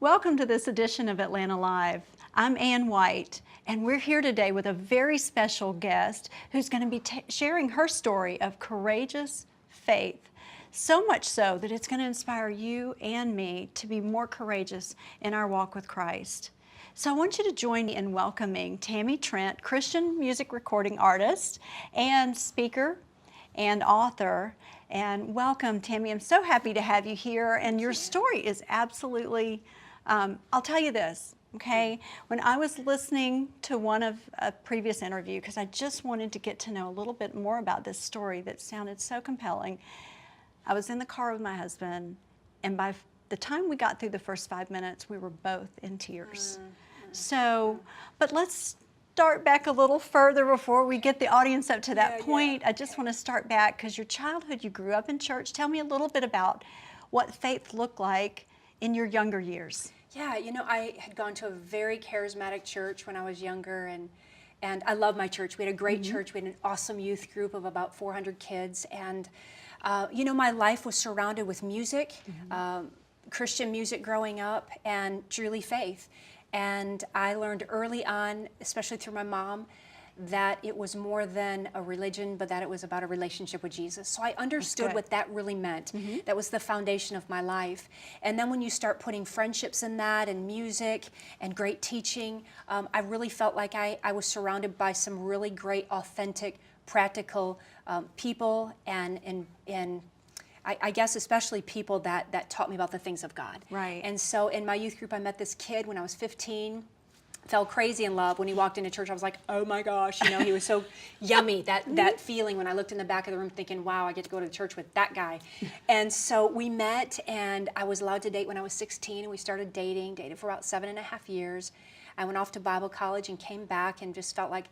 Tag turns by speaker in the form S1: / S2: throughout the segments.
S1: Welcome to this edition of Atlanta Live. I'm Ann White, and we're here today with a very special guest who's going to be sharing her story of courageous faith. So much so that it's going to inspire you and me to be more courageous in our walk with Christ. So I want you to join me in welcoming Tammy Trent, Christian music recording artist and speaker and author. And welcome, Tammy. I'm so happy to have you here. And your story is absolutely, I'll tell you this, okay? When I was listening to one of a previous interview, because I just wanted to get to know a little bit more about this story that sounded so compelling, I was in the car with my husband, and by the time we got through the first 5 minutes, we were both in tears. So, but let's start back a little further before we get the audience up to that point. I just want to start back because your childhood, you grew up in church. Tell me a little bit about what faith looked like in your younger years.
S2: Yeah, you know, I had gone to a very charismatic church when I was younger, and I love my church. We had a great church. We had an awesome youth group of about 400 kids, and you know, my life was surrounded with music, Christian music growing up, and truly faith. And I learned early on, especially through my mom, that it was more than a religion, but that it was about a relationship with Jesus. So I understood what that really meant. That was the foundation of my life. And then when you start putting friendships in that, and music, and great teaching, I really felt like I was surrounded by some really great, authentic, practical people, and I guess especially people that taught me about the things of God.
S1: Right.
S2: And so in my youth group, I met this kid when I was 15, fell crazy in love. When he walked into church, I was like, oh my gosh, you know, he was so yummy, that feeling when I looked in the back of the room thinking, wow, I get to go to church with that guy. And so we met, and I was allowed to date when I was 16, and we started dated for about 7.5 years. I went off to Bible college and came back and just felt like,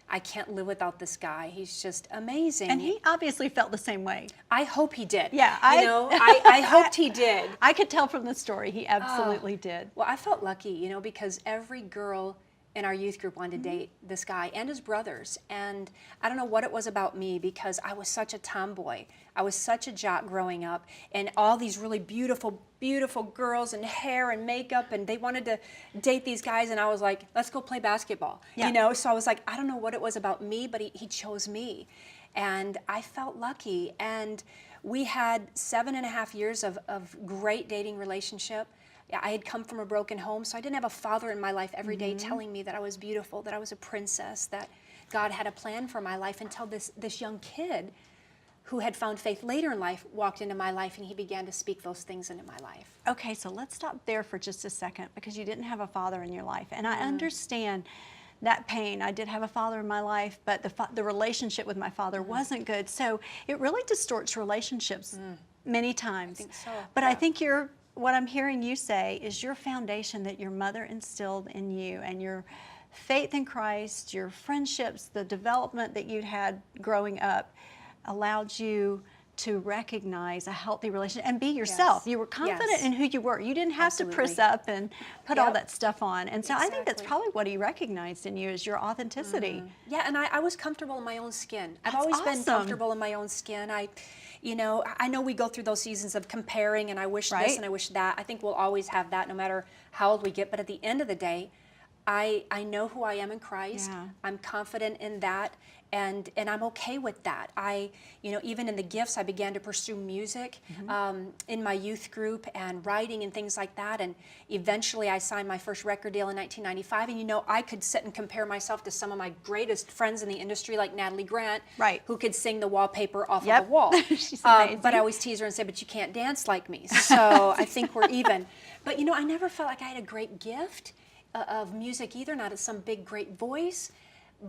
S2: I can't live without this guy. He's just amazing.
S1: And he obviously felt the same way.
S2: I hope he did.
S1: Yeah.
S2: I hoped he did.
S1: I could tell from the story he absolutely did.
S2: Well, I felt lucky, you know, because every girl in our youth group wanted to date this guy and his brothers. And I don't know what it was about me, because I was such a tomboy. I was such a jock growing up, and all these really beautiful, beautiful girls and hair and makeup, and they wanted to date these guys, and I was like, let's go play basketball, you know? So I was like, I don't know what it was about me, but he chose me. And I felt lucky. And we had 7.5 years of great dating relationship. I had come from a broken home, so I didn't have a father in my life every day telling me that I was beautiful, that I was a princess, that God had a plan for my life, until this young kid who had found faith later in life walked into my life, and he began to speak those things into my life.
S1: Okay, so let's stop there for just a second, because you didn't have a father in your life. And I understand that pain. I did have a father in my life, but the relationship with my father wasn't good. So it really distorts relationships many times.
S2: I think so.
S1: But I think what I'm hearing you say is your foundation that your mother instilled in you, and your faith in Christ, your friendships, the development that you'd had growing up, allowed you to recognize a healthy relationship and be yourself.
S2: Yes.
S1: You were confident in who you were. You didn't have to press up and put all that stuff on. And so I think that's probably what he recognized in you, is your authenticity.
S2: Yeah, and I was comfortable in my own skin. I've always been comfortable in my own skin. You know, I know we go through those seasons of comparing, and I wish this and I wish that. I think we'll always have that no matter how old we get. But at the end of the day, I know who I am in Christ.
S1: Yeah.
S2: I'm confident in that, and I'm okay with that. You know, even in the gifts, I began to pursue music in my youth group, and writing and things like that. And eventually I signed my first record deal in 1995. And you know, I could sit and compare myself to some of my greatest friends in the industry, like Natalie Grant, who could sing the wallpaper off of the wall.
S1: She's amazing.
S2: But I always tease her and say, but you can't dance like me. So I think we're even. But you know, I never felt like I had a great gift of music either, not some big great voice.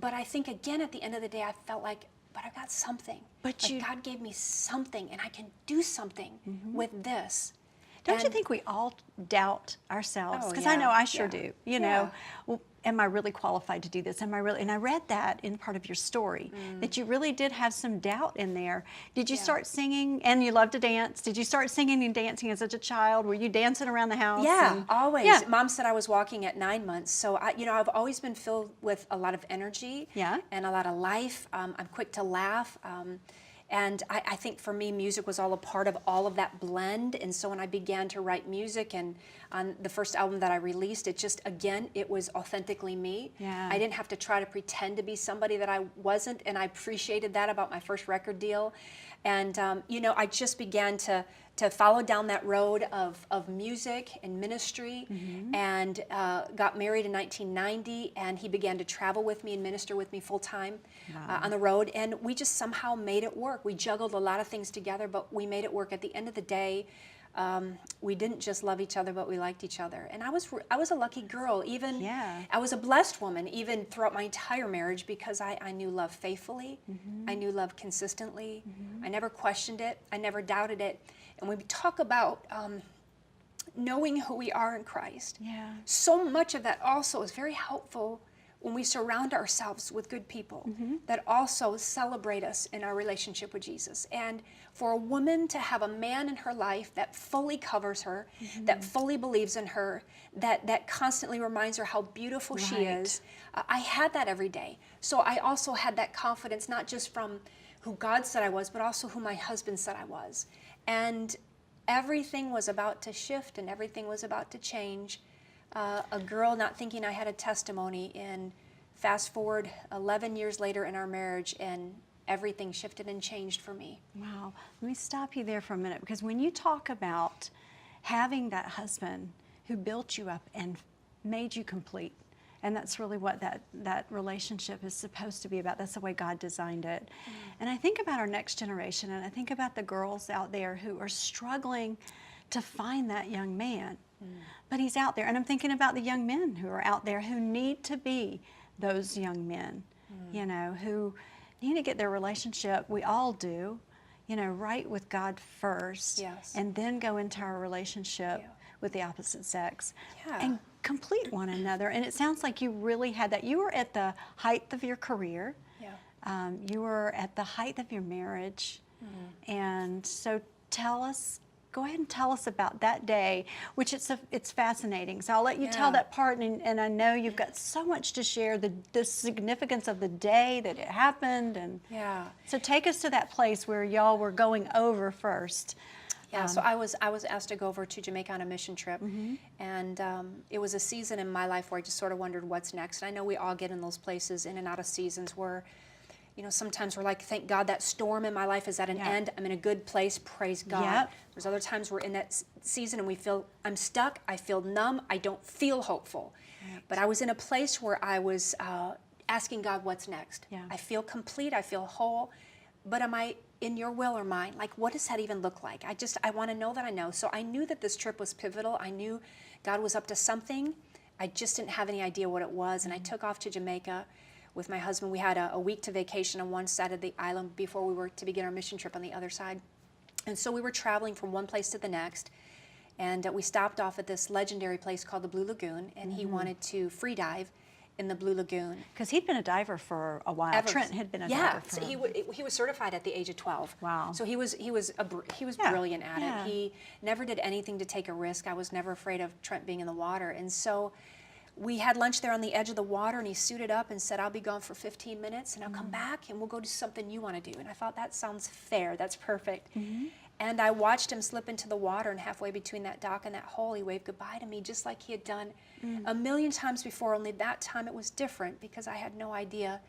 S2: But I think, again, at the end of the day, I felt like, but I got something. But God gave me something, and I can do something with this.
S1: Don't you think we all doubt ourselves? Because I know I sure do. You know, well, am I really qualified to do this? Am I really? And I read that in part of your story, that you really did have some doubt in there. Did you start singing? And you love to dance. Did you start singing and dancing as such a child? Were you dancing around the house?
S2: Yeah, always. Mom said I was walking at 9 months. So, you know, I've always been filled with a lot of energy and a lot of life. I'm quick to laugh. And I think for me, music was all a part of all of that blend. And so when I began to write music, and on the first album that I released, it just, again, it was authentically me.
S1: Yeah.
S2: I didn't have to try to pretend to be somebody that I wasn't, and I appreciated that about my first record deal. And, you know, I just began to follow down that road of music and ministry, and got married in 1990, and he began to travel with me and minister with me full time on the road, and we just somehow made it work. We juggled a lot of things together, but we made it work. At the end of the day, we didn't just love each other, but we liked each other. And I was a lucky girl. Even I was a blessed woman, even throughout my entire marriage, because I knew love faithfully. I knew love consistently. I never questioned it. I never doubted it. And when we talk about knowing who we are in Christ, so much of that also is very helpful when we surround ourselves with good people that also celebrate us in our relationship with Jesus. And for a woman to have a man in her life that fully covers her, that fully believes in her, that constantly reminds her how beautiful she is, I had that every day. So I also had that confidence, not just from who God said I was, but also who my husband said I was. And everything was about to shift, and everything was about to change. A girl not thinking I had a testimony, and fast forward 11 years later in our marriage, and everything shifted and changed for me.
S1: Wow. Let me stop you there for a minute, because when you talk about having that husband who built you up and made you complete, and that's really what that relationship is supposed to be about. That's the way God designed it. And I think about our next generation, and I think about the girls out there who are struggling to find that young man. But he's out there. And I'm thinking about the young men who are out there who need to be those young men, you know, who need to get their relationship, we all do, you know, right with God first, and then go into our relationship with the opposite sex and complete one another. And it sounds like you really had that. You were at the height of your career. You were at the height of your marriage. And so go ahead and tell us about that day, which it's fascinating. So I'll let you tell that part, and I know you've got so much to share, the significance of the day that it happened. And so take us to that place where y'all were going over first.
S2: So I was asked to go over to Jamaica on a mission trip, and it was a season in my life where I just sort of wondered what's next. And I know we all get in those places, in and out of seasons, where, you know, sometimes we're like, thank God that storm in my life is at an end. I'm in a good place, praise God. There's other times we're in that season and we feel, I'm stuck, I feel numb, I don't feel hopeful. But I was in a place where I was asking God, what's next? I feel complete, I feel whole, but am I in your will or mine? Like, what does that even look like? I want to know that I know. So I knew that this trip was pivotal. I knew God was up to something. I just didn't have any idea what it was. And I took off to Jamaica with my husband. We had a week to vacation on one side of the island before we were to begin our mission trip on the other side. And so we were traveling from one place to the next. And we stopped off at this legendary place called the Blue Lagoon. And he wanted to free dive in the Blue Lagoon.
S1: Because he'd been a diver for a while. Trent had been a diver for
S2: so he was certified at the age of 12.
S1: Wow.
S2: So he was brilliant at it. He never did anything to take a risk. I was never afraid of Trent being in the water. And so we had lunch there on the edge of the water, and he suited up and said, I'll be gone for 15 minutes, and I'll come back, and we'll go do something you want to do. And I thought, that sounds fair. That's perfect. And I watched him slip into the water, and halfway between that dock and that hole, he waved goodbye to me, just like he had done a million times before, only that time it was different, because I had no idea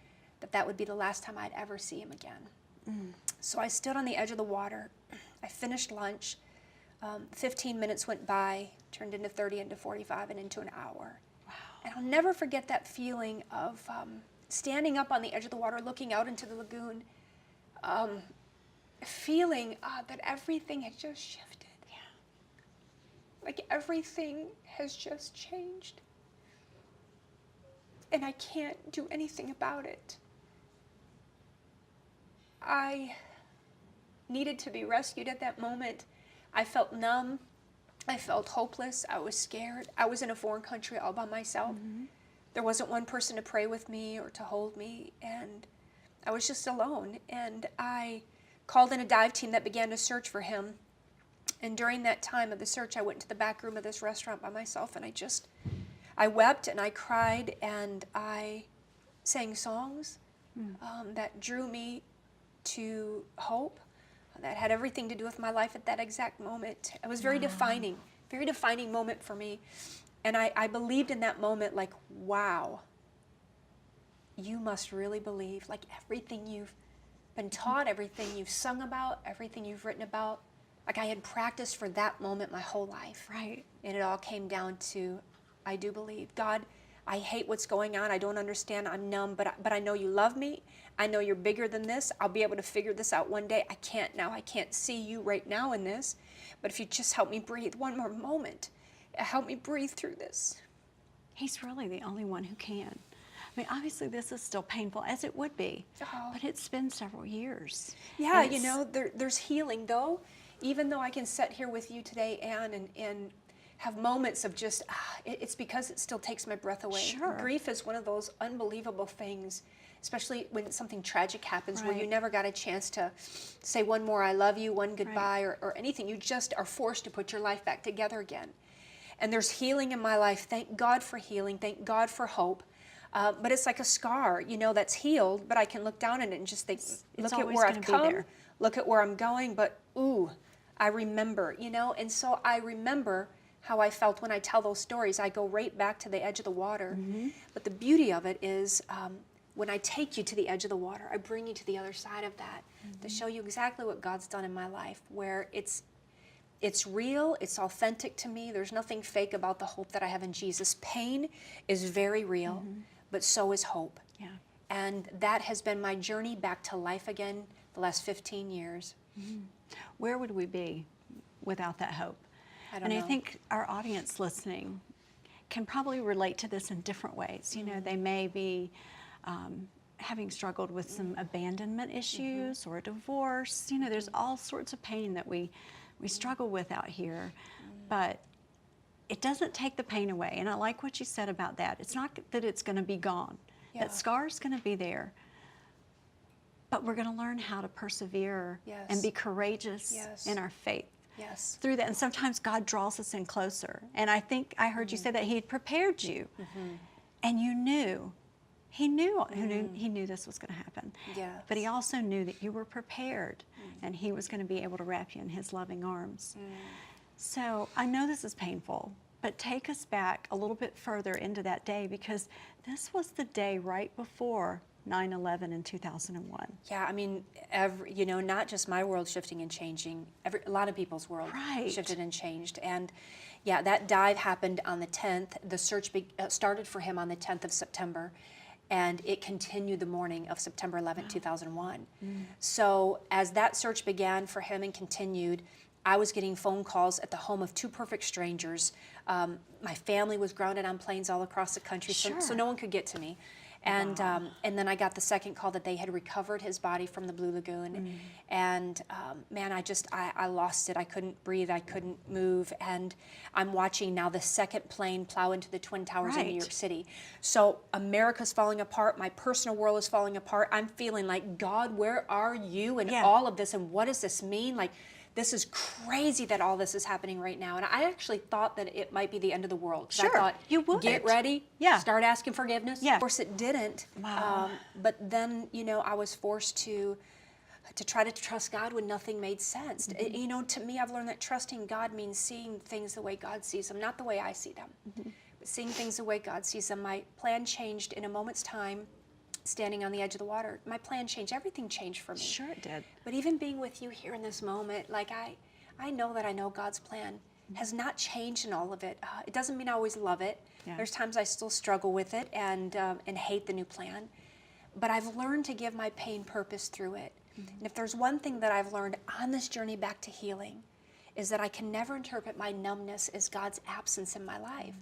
S2: that that would be the last time I'd ever see him again. So I stood on the edge of the water. I finished lunch. 15 minutes went by, turned into 30, into 45, and into an hour. And I'll never forget that feeling of standing up on the edge of the water, looking out into the lagoon, feeling that everything had just shifted. Like everything has just changed. And I can't do anything about it. I needed to be rescued at that moment. I felt numb. I felt hopeless. I was scared. I was in a foreign country all by myself. There wasn't one person to pray with me or to hold me, and I was just alone. And I called in a dive team that began to search for him. And during that time of the search, I went into the back room of this restaurant by myself, and I wept and I cried, and I sang songs that drew me to hope that had everything to do with my life at that exact moment. It was very defining moment for me. And I believed in that moment, like, wow, you must really believe, like everything you've been taught, everything you've sung about, everything you've written about, like I had practiced for that moment my whole life.
S1: Right.
S2: And it all came down to, I do believe. God, I hate what's going on. I don't understand. I'm numb, but I know you love me. I know you're bigger than this. I'll be able to figure this out one day. I can't now. I can't see you right now in this. But if you just help me breathe one more moment, help me breathe through this.
S1: He's really the only one who can. I mean, obviously this is still painful, as it would be, but it's been several years.
S2: Yeah, you know, there's healing, though. Even though I can sit here with you today, Anne, and have moments of just, it's because it still takes my breath away.
S1: Sure.
S2: Grief is one of those unbelievable things, especially when something tragic happens where you
S1: Right.
S2: never got a chance to say one more I love you, one goodbye, or anything. You just are forced to put your life back together again. And there's healing in my life. Thank God for healing. Thank God for hope. But it's like a scar, you know, that's healed, but I can look down on it and just think, look at
S1: always
S2: where I've
S1: gonna be
S2: come,
S1: there.
S2: look at where I'm going, but ooh, I remember, you know, and so I remember how I felt when I tell those stories. I go right back to the edge of the water. But the beauty of it is when I take you to the edge of the water, I bring you to the other side of that to show you exactly what God's done in my life, where it's real, it's authentic to me. There's nothing fake about the hope that I have in Jesus. Pain is very real, but so is hope.
S1: Yeah.
S2: And that has been my journey back to life again the last 15 years.
S1: Where would we be without that hope?
S2: I don't
S1: And
S2: know.
S1: I think our audience listening can probably relate to this in different ways. You know, they may be having struggled with some abandonment issues or a divorce. You know, there's all sorts of pain that we struggle with out here, but it doesn't take the pain away. And I like what you said about that. It's not that it's going to be gone.
S2: Yeah.
S1: That scar's going to be there. But we're going to learn how to persevere
S2: Yes.
S1: and be courageous
S2: Yes.
S1: in our faith
S2: Yes.
S1: through that. And sometimes God draws us in closer. And I think I heard you say that He had prepared you, and you knew. He knew this was going to happen.
S2: Yes.
S1: But He also knew that you were prepared, and He was going to be able to wrap you in His loving arms. So I know this is painful, but take us back a little bit further into that day, because this was the day right before 9/11 in 2001.
S2: Yeah, I mean, you know, not just my world shifting and changing. A lot of people's world
S1: Right.
S2: shifted and changed. And yeah, that dive happened on the 10th. The search started for him on the 10th of September, and it continued the morning of September 11th, 2001. So as that search began for him and continued, I was getting phone calls at the home of two perfect strangers. My family was grounded on planes all across the country, so
S1: Sure.
S2: no one could get to me. And and then I got the second call that they had recovered his body from the Blue Lagoon. And man, I lost it. I couldn't breathe. I couldn't move. And I'm watching now the second plane plow into the Twin Towers in New
S1: Right.
S2: York City. So America's falling apart. My personal world is falling apart. I'm feeling like, God, where are you in
S1: Yeah.
S2: all of this? And what does this mean? Like, this is crazy that all this is happening right now. And I actually thought that it might be the end of the world. 'Cause
S1: Sure,
S2: I thought,
S1: you would.
S2: get ready,
S1: Yeah.
S2: start asking forgiveness.
S1: Yeah.
S2: Of course it didn't.
S1: Wow.
S2: But then, you know, I was forced to try to trust God when nothing made sense. You know, to me, I've learned that trusting God means seeing things the way God sees them, not the way I see them, but seeing things the way God sees them. My plan changed in a moment's time, standing on the edge of the water. My plan changed. Everything changed for me.
S1: Sure it did.
S2: But even being with you here in this moment, like I know that I know God's plan has not changed in all of it. It doesn't mean I always love it.
S1: Yeah.
S2: There's times I still struggle with it and hate the new plan. But I've learned to give my pain purpose through it. And if there's one thing that I've learned on this journey back to healing, is that I can never interpret my numbness as God's absence in my life.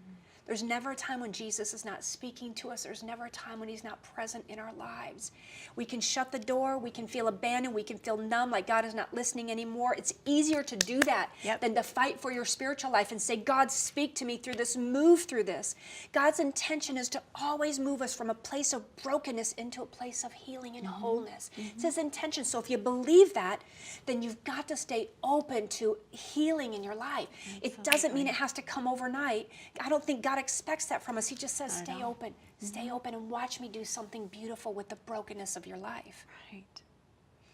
S2: There's never a time when Jesus is not speaking to us. There's never a time when He's not present in our lives. We can shut the door. We can feel abandoned. We can feel numb, like God is not listening anymore. It's easier to do that than to fight for your spiritual life and say, God, speak to me through this, move through this. God's intention is to always move us from a place of brokenness into a place of healing and wholeness. It's His intention. So if you believe that, then you've got to stay open to healing in your life. It doesn't mean it has to come overnight. I don't think God expects that from us. He just says, stay open and watch me do something beautiful with the brokenness of your life.
S1: Right.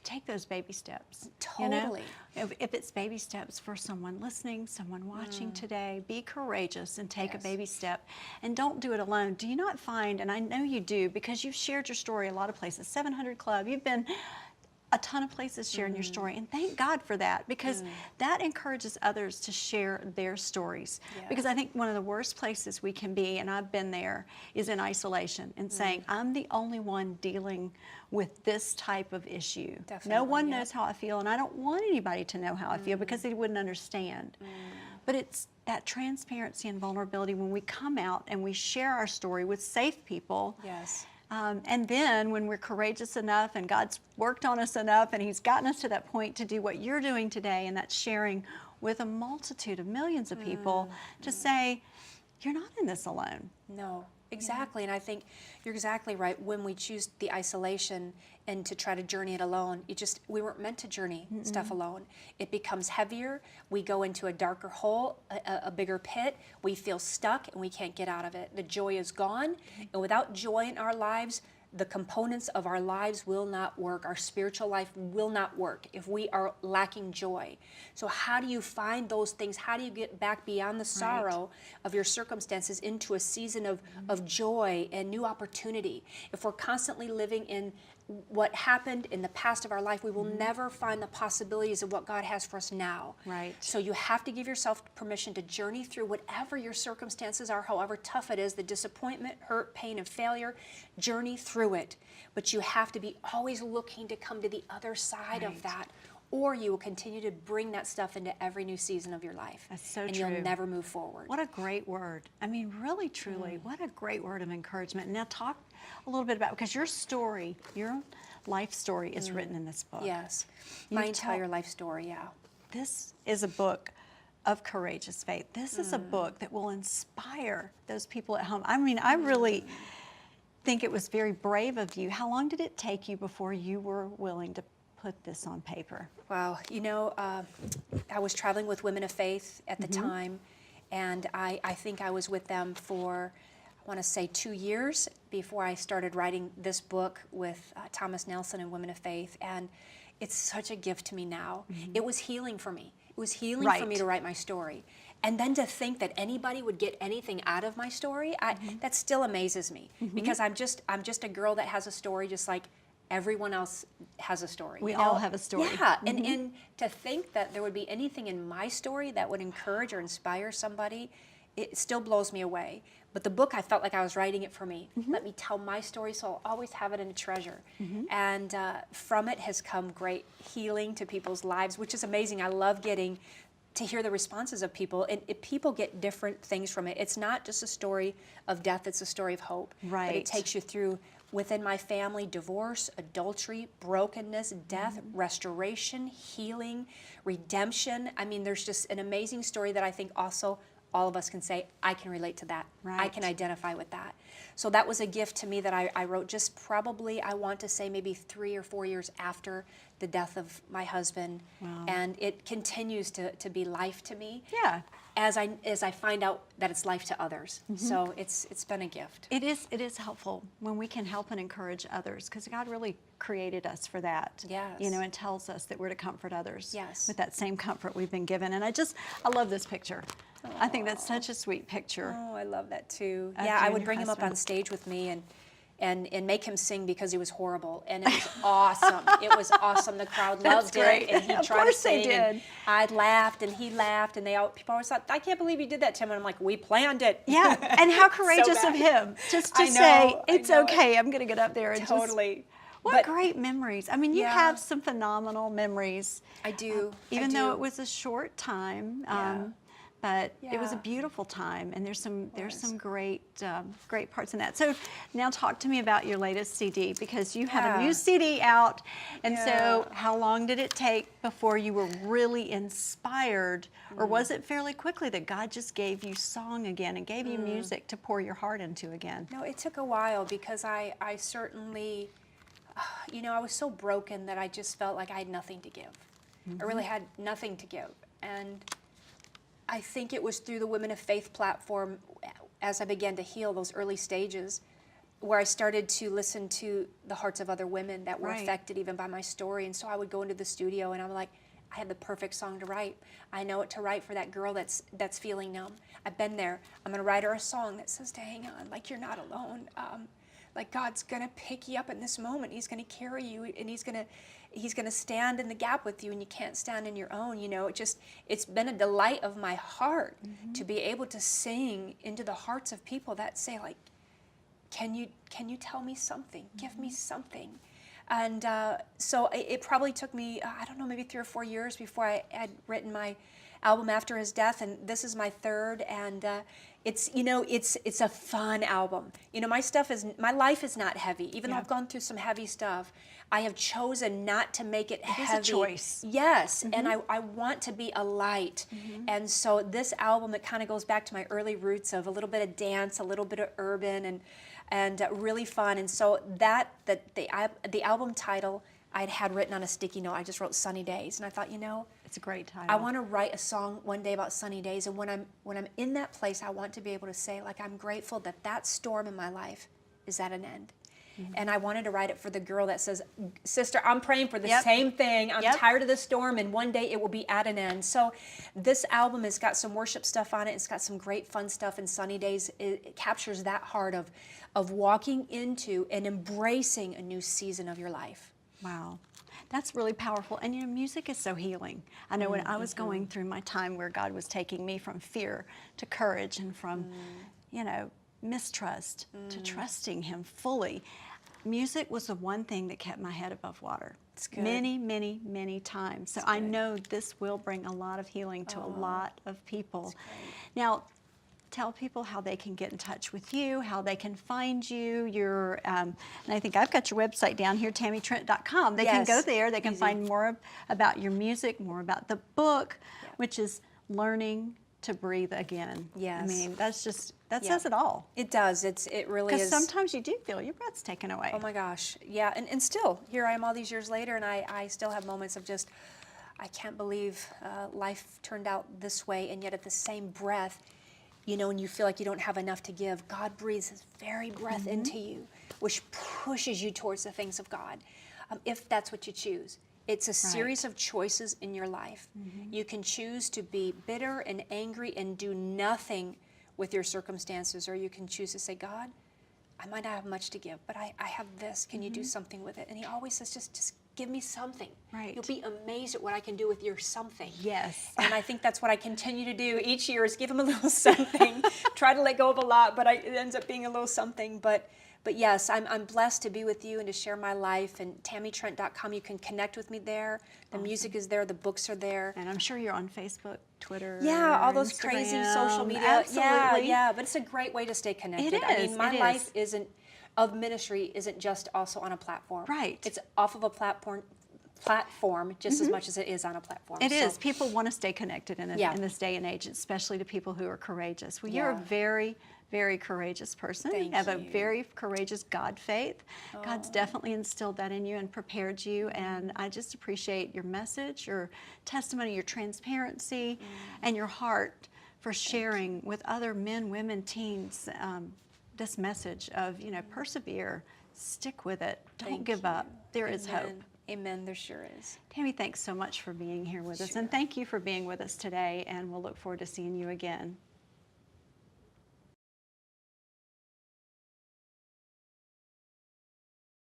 S1: take those baby steps. You know?
S2: Totally.
S1: If it's baby steps for someone listening, someone watching today, be courageous and take a
S2: Yes.
S1: baby step. And don't do it alone. Do you not find, and I know you do because you've shared your story a lot of places, 700 Club, you've been a ton of places sharing your story, and thank God for that, because that encourages others to share their stories.
S2: Yeah.
S1: Because I think one of the worst places we can be, and I've been there, is in isolation and saying, I'm the only one dealing with this type of issue. No
S2: Definitely,
S1: one
S2: yep.
S1: knows how I feel, and I don't want anybody to know how I feel because they wouldn't understand. But it's that transparency and vulnerability when we come out and we share our story with safe people.
S2: Yes.
S1: And then when we're courageous enough and God's worked on us enough and He's gotten us to that point to do what you're doing today, and that's sharing with a multitude of millions of people to say, you're not in this alone.
S2: No, exactly. And I think you're exactly right. When we choose the isolation and to try to journey it alone, we weren't meant to journey stuff alone. It becomes heavier. We go into a darker hole, a bigger pit. We feel stuck and we can't get out of it. The joy is gone. And without joy in our lives, the components of our lives will not work. Our spiritual life will not work if we are lacking joy. So how do you find those things? How do you get back beyond the sorrow of your circumstances into a season of joy and new opportunity? If we're constantly living in what happened in the past of our life, we will never find the possibilities of what God has for us now.
S1: Right.
S2: So you have to give yourself permission to journey through whatever your circumstances are, however tough it is, the disappointment, hurt, pain, and failure, journey through it. But you have to be always looking to come to the other side of that, or you will continue to bring that stuff into every new season of your life.
S1: That's so
S2: and
S1: true.
S2: you'll never move forward.
S1: What a great word. I mean, really, truly, what a great word of encouragement. Now talk a little bit about, because your story, your life story is written in this book.
S2: Yes.
S1: You
S2: My entire life story, yeah.
S1: This is a book of courageous faith. This is a book that will inspire those people at home. I mean, I really think it was very brave of you. How long did it take you before you were willing to put this on paper?
S2: Wow. You know, I was traveling with Women of Faith at the time, and I think I was with them for, I want to say, 2 years before I started writing this book with Thomas Nelson and Women of Faith. And it's such a gift to me now. It was healing for me. It was healing for me to write my story. And then to think that anybody would get anything out of my story, that still amazes me, because I'm just a girl that has a story just like everyone else has a story.
S1: We all have a story.
S2: Yeah, and to think that there would be anything in my story that would encourage or inspire somebody, it still blows me away. But the book, I felt like I was writing it for me. Let me tell my story, so I'll always have it in a treasure. And from it has come great healing to people's lives, which is amazing. I love getting to hear the responses of people, and people get different things from it. It's not just a story of death, it's a story of hope.
S1: Right.
S2: But it takes you through, within my family, divorce, adultery, brokenness, death, restoration, healing, redemption. I mean, there's just an amazing story that I think also all of us can say, I can relate to that. I can identify with that. So that was a gift to me that I wrote just probably, I want to say maybe 3 or 4 years after the death of my husband.
S1: Wow.
S2: And it continues to be life to me.
S1: Yeah.
S2: As I find out that it's life to others. So it's been a gift.
S1: It is helpful when we can help and encourage others, because God really created us for that.
S2: Yes.
S1: You know, and tells us that we're to comfort others.
S2: Yes.
S1: With that same comfort we've been given. And I love this picture. I think that's such a sweet picture.
S2: Oh, I love that too.
S1: Of
S2: Yeah,
S1: you
S2: I
S1: and
S2: would
S1: your
S2: bring him up
S1: husband.
S2: on stage with me and make him sing because he was horrible, and it was awesome. It was awesome. The crowd
S1: That's
S2: loved
S1: great.
S2: it, and he
S1: Of
S2: tried to
S1: course they
S2: sing. And
S1: did.
S2: I laughed, and he laughed, and people always thought, "I can't believe you did that, Tim." And I'm like, "We planned it."
S1: Yeah, and how courageous of
S2: bad.
S1: him just to
S2: I know,
S1: say,
S2: I
S1: it's
S2: know.
S1: okay, I'm going to get up there and
S2: Totally.
S1: What
S2: But-
S1: great memories. I mean, you
S2: Yeah.
S1: have some phenomenal memories.
S2: I do.
S1: Even
S2: I
S1: though
S2: do.
S1: it was a short time.
S2: Yeah.
S1: But it was a
S2: Yeah.
S1: beautiful time, and there's some great great parts in that. So now talk to me about your latest CD, because you have a new
S2: Yeah.
S1: CD out, and so
S2: Yeah.
S1: how long did it take before you were really inspired, or was it fairly quickly that God just gave you song again and gave you music to pour your heart into again?
S2: No, it took a while because I certainly, I was so broken that I just felt like I had nothing to give. I really had nothing to give. And I think it was through the Women of Faith platform, as I began to heal those early stages, where I started to listen to the hearts of other women that were
S1: Right.
S2: affected even by my story. And so I would go into the studio and I'm like, I have the perfect song to write. I know what to write for that girl that's feeling numb. I've been there. I'm going to write her a song that says to hang on, like you're not alone. Like God's going to pick you up in this moment. He's going to carry you, and he's going to stand in the gap with you, and you can't stand in your own. You know, it's been a delight of my heart to be able to sing into the hearts of people that say, like, can you tell me something? Give me something. And so it probably took me, I don't know, maybe 3 or 4 years before I had written my album after his death, and this is my third. And it's a fun album. You know, my life is not heavy, even though I've gone through some heavy stuff. I have chosen not to make it heavy.
S1: It is a choice.
S2: Yes, and I want to be a light. And so this album, it kind of goes back to my early roots of a little bit of dance, a little bit of urban, and really fun. And so the album title I'd had written on a sticky note. I just wrote Sunny Days, and I thought, you know,
S1: It's a great title.
S2: I want to write a song one day about sunny days, and when I'm in that place, I want to be able to say, like, I'm grateful that storm in my life is at an end. And I wanted to write it for the girl that says, sister, I'm praying for the same thing. I'm tired of the storm, and one day it will be at an end. So this album has got some worship stuff on it. It's got some great fun stuff, and Sunny Days, it captures that heart of walking into and embracing a new season of your life.
S1: Wow. That's really powerful. And you know, music is so healing. I know when I was going through my time where God was taking me from fear to courage, and from, you know, mistrust to trusting Him fully, music was the one thing that kept my head above water.
S2: It's good.
S1: Many, many, many times. So I know this will bring a lot of healing to a lot of people. Now, tell people how they can get in touch with you, how they can find you. And I think I've got your website down here, TammyTrent.com. They can go there. They can find more about your music, more about the book, which is Learning to Breathe Again.
S2: Yes.
S1: I mean, that says it all.
S2: It does. It really is.
S1: Because sometimes you do feel your breath's taken away.
S2: Oh my gosh. Yeah. And still, here I am all these years later, and I still have moments of just, I can't believe life turned out this way, and yet at the same breath, you know, when you feel like you don't have enough to give, God breathes His very breath into you, which pushes you towards the things of God, if that's what you choose. It's a series of choices in your life. You can choose to be bitter and angry and do nothing with your circumstances, or you can choose to say, God, I might not have much to give, but I have this. Can you do something with it? And He always says, just give me something.
S1: Right.
S2: You'll be amazed at what I can do with your something.
S1: Yes.
S2: And I think that's what I continue to do each year, is give Him a little something. Try to let go of a lot, but it ends up being a little something. But yes, I'm blessed to be with you and to share my life. And TammyTrent.com, you can connect with me there. The music is there. The books are there.
S1: And I'm sure you're on Facebook, Twitter.
S2: Yeah, all those
S1: Instagram.
S2: crazy social media.
S1: Absolutely.
S2: Yeah, but it's a great way to stay connected.
S1: It
S2: I
S1: is,
S2: mean, my
S1: it
S2: life
S1: is.
S2: of ministry isn't just also on a platform.
S1: Right.
S2: It's off of a platform just as much as it is on a platform.
S1: It is. People want to stay connected in this day and age, especially to people who are courageous. Well, you're a very, very courageous person.
S2: Thank
S1: you have a
S2: you.
S1: very courageous God faith. God's definitely instilled that in you and prepared you. And I just appreciate your message, your testimony, your transparency, and your heart for sharing with other men, women, teens this message of, you know, persevere, stick with it, don't give up. There is hope.
S2: Amen. There sure is.
S1: Tammy, thanks so much for being here with us. And thank you for being with us today. And we'll look forward to seeing you again.